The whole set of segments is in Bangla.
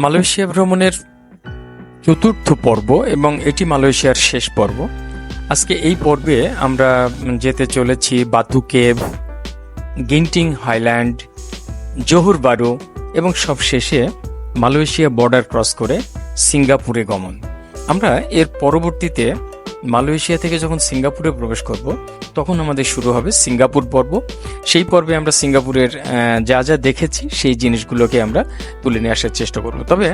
মালয়েশিয়া ভ্রমণের চতুর্থ পর্ব এবং এটি মালয়েশিয়ার শেষ পর্ব। আজকে এই পর্বে আমরা যেতে চলেছি বাতু কেভ, গিন্টিং হাইল্যান্ড, জোহর বারু এবং সবশেষে মালয়েশিয়া বর্ডার ক্রস করে সিঙ্গাপুরে গমন। আমরা এর পরবর্তীতে মালয়েশিয়া থেকে যখন সিঙ্গাপুরে প্রবেশ করব তখন আমাদের শুরু হবে সিঙ্গাপুর পর্ব। সেই পর্বে আমরা সিঙ্গাপুরের যা যা দেখেছি সেই জিনিসগুলোকে আমরা তুলে নিয়ে আসার চেষ্টা করব। তবে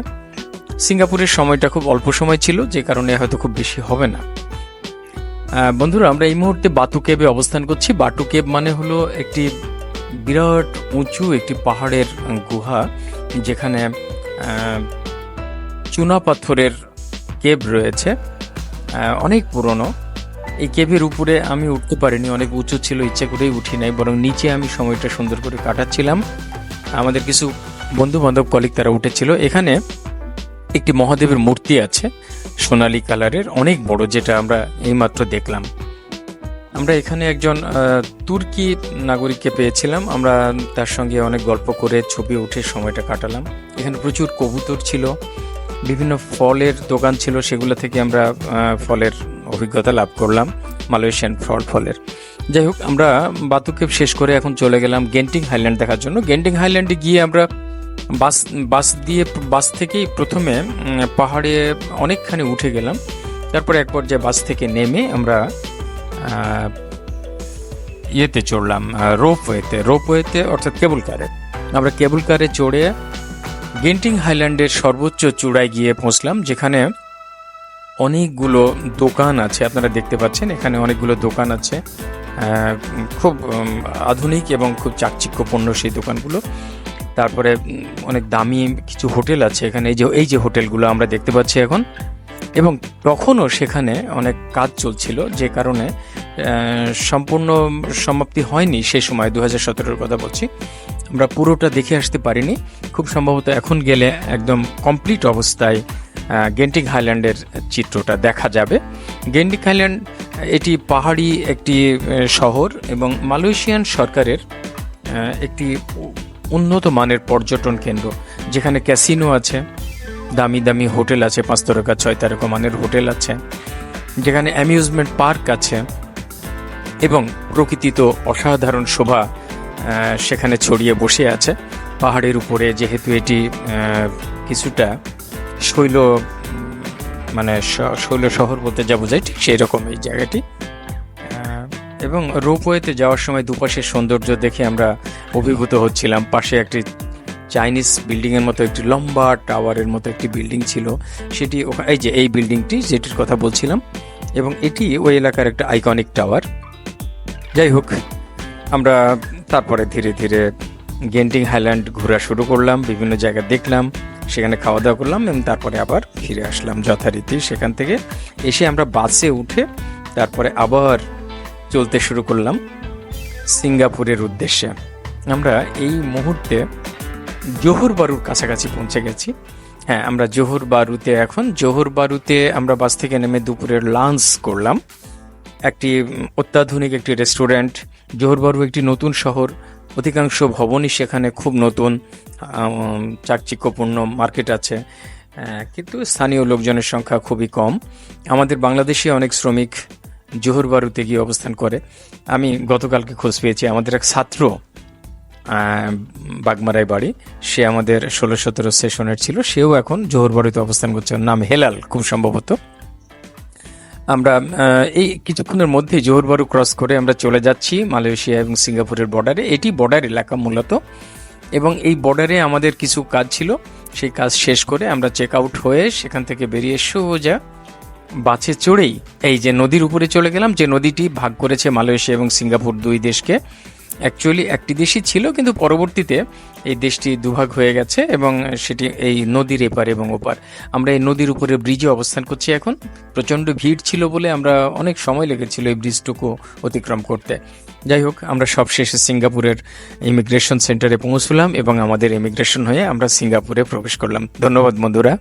সিঙ্গাপুরের সময়টা খুব অল্প সময় ছিল, যে কারণে হয়তো খুব বেশি হবে না। বন্ধুরা, আমরা এই মুহূর্তে বাতু কেবে অবস্থান করছি। বাতু কেব মানে হলো একটি বিরাট উঁচু একটি পাহাড়ের গুহা, যেখানে চুনা পাথরের কেব রয়েছে, অনেক পুরনো। এই কেভের উপরে আমি উঠতে পারিনি, অনেক উঁচু ছিল, ইচ্ছে করেই উঠি নাই, বরং নিচে আমি সময়টা সুন্দর করে কাটাচ্ছিলাম। আমাদের কিছু বন্ধু বান্ধব কলিগ তারা উঠেছিল। এখানে একটি মহাদেবের মূর্তি আছে, সোনালী কালারের, অনেক বড়, যেটা আমরা এইমাত্র দেখলাম। আমরা এখানে একজন তুর্কি নাগরিককে পেয়েছিলাম, আমরা তার সঙ্গে অনেক গল্প করে ছবি উঠে সময়টা কাটালাম। এখানে প্রচুর কবুতর ছিল, বিভিন্ন ফলের দোকান ছিল, সেগুলো থেকে আমরা ফলের অভিজ্ঞতা লাভ করলাম, মালয়েশিয়ান ফলের। যাই হোক, আমরা বাতু কেভ শেষ করে এখন চলে গেলাম গেন্টিং হাইল্যান্ড দেখার জন্য। গেন্টিং হাইল্যান্ডে গিয়ে আমরা বাস থেকেই প্রথমে পাহাড়ে অনেকখানি উঠে গেলাম। তারপরে এক পর্যায়ে বাস থেকে নেমে আমরা ইয়েতে চড়লাম, রোপওয়েতে অর্থাৎ কেবল কারে। আমরা কেবল কারে চড়ে গেন্টিং হাইল্যান্ডের সর্বোচ্চ চূড়ায় গিয়ে পৌঁছলাম, যেখানে অনেকগুলো দোকান আছে। আপনারা দেখতে পাচ্ছেন এখানে অনেকগুলো দোকান আছে, খুব আধুনিক এবং খুব চাকচিক্যপূর্ণ সেই দোকানগুলো। তারপরে অনেক দামি কিছু হোটেল আছে এখানে, এই যে হোটেলগুলো আমরা দেখতে পাচ্ছি এখন। এবং তখনও সেখানে অনেক কাজ চলছিল, যে কারণে সম্পূর্ণ সমাপ্তি হয়নি সেই সময়, 2017-র কথা বলছি। আমরা পুরোটা দেখে আসতে পারিনি। খুব সম্ভবত এখন গেলে একদম কমপ্লিট অবস্থায় গেন্টিং হাইল্যান্ডের চিত্রটা দেখা যাবে। গেন্টিং হাইল্যান্ড এটি পাহাড়ি একটি শহর এবং মালয়েশিয়ান সরকারের একটি উন্নত মানের পর্যটন কেন্দ্র, যেখানে ক্যাসিনো আছে, দামি দামি হোটেল আছে, 5 তারকা 6 তারকা মানের হোটেল আছে, যেখানে অ্যামিউজমেন্ট পার্ক আছে এবং প্রকৃতি তো অসাধারণ শোভা সেখানে ছড়িয়ে বসে আছে পাহাড়ের উপরে। যেহেতু এটি কিছুটা শৈল শহর বলতে যা বোঝায়, ঠিক সেই রকম এই জায়গাটি। এবং রোপওয়েতে যাওয়ার সময় দুপাশের সৌন্দর্য দেখে আমরা অভিভূত হচ্ছিলাম। পাশে একটি চাইনিজ বিল্ডিংয়ের মতো একটি লম্বা টাওয়ারের মতো একটি বিল্ডিং ছিল, সেটি এই বিল্ডিংটি যেটির কথা বলছিলাম, এবং এটি ওই এলাকার একটা আইকনিক টাওয়ার। যাই হোক, আমরা তারপরে ধীরে ধীরে গেন্টিং হাইল্যান্ড ঘোরা শুরু করলাম, বিভিন্ন জায়গা দেখলাম, সেখানে খাওয়া দাওয়া করলাম এবং তারপরে আবার ফিরে আসলাম যথারীতি। সেখান থেকে এসে আমরা বাসে উঠে তারপরে আবার চলতে শুরু করলাম সিঙ্গাপুরের উদ্দেশ্যে। আমরা এই মুহূর্তে জোহর বারুর কাছাকাছি পৌঁছে গেছি। হ্যাঁ, আমরা জোহর বারুতে আমরা বাস থেকে নেমে দুপুরের লাঞ্চ করলাম। একটি অত্যাধুনিক একটি রেস্টুরেন্ট। জোহর বারু একটি নতুন শহর, অধিকাংশ ভবনই সেখানে খুব নতুন, চাকচিক্যপূর্ণ মার্কেট আছে, কিন্তু স্থানীয় লোকজনের সংখ্যা খুবই কম। আমাদের বাংলাদেশি অনেক শ্রমিক জোহর বারুতে গিয়ে অবস্থান করে। আমি গতকালকে খোঁজ পেয়েছি, আমাদের এক ছাত্র, বাগমারায় বাড়ি, সে আমাদের 16-17 সেশনের ছিল, সেও এখন জোহর বারুতে অবস্থান করছে, নাম হেলাল খুব সম্ভবত। আমরা এই কিছুক্ষণের মধ্যে জোহর বারু ক্রস করে আমরা চলে যাচ্ছি মালয়েশিয়া এবং সিঙ্গাপুরের বর্ডারে। এটি বর্ডার এলাকা মূলত, এবং এই বর্ডারে আমাদের কিছু কাজ ছিল, সেই কাজ শেষ করে আমরা চেক আউট হয়ে সেখান থেকে বেরিয়ে সোজা বাসে চড়েই এই যে নদীর উপরে চলে গেলাম, যে নদীটি ভাগ করেছে মালয়েশিয়া এবং সিঙ্গাপুর দুই দেশকে। অ্যাকচুয়ালি একটি দেশই ছিল, কিন্তু পরবর্তীতে এই দেশটি দুভাগ হয়ে গেছে এবং সেটি এই নদীর এপার এবং ওপার। আমরা এই নদীর উপরে ব্রিজে অবস্থান করছি এখন। প্রচণ্ড ভিড় ছিল বলে আমরা অনেক সময় লেগেছিল এই ব্রিজটুকু অতিক্রম করতে। যাই হোক, আমরা সবশেষে সিঙ্গাপুরের ইমিগ্রেশন সেন্টারে পৌঁছলাম এবং আমাদের ইমিগ্রেশন হয়ে আমরা সিঙ্গাপুরে প্রবেশ করলাম। ধন্যবাদ বন্ধুরা।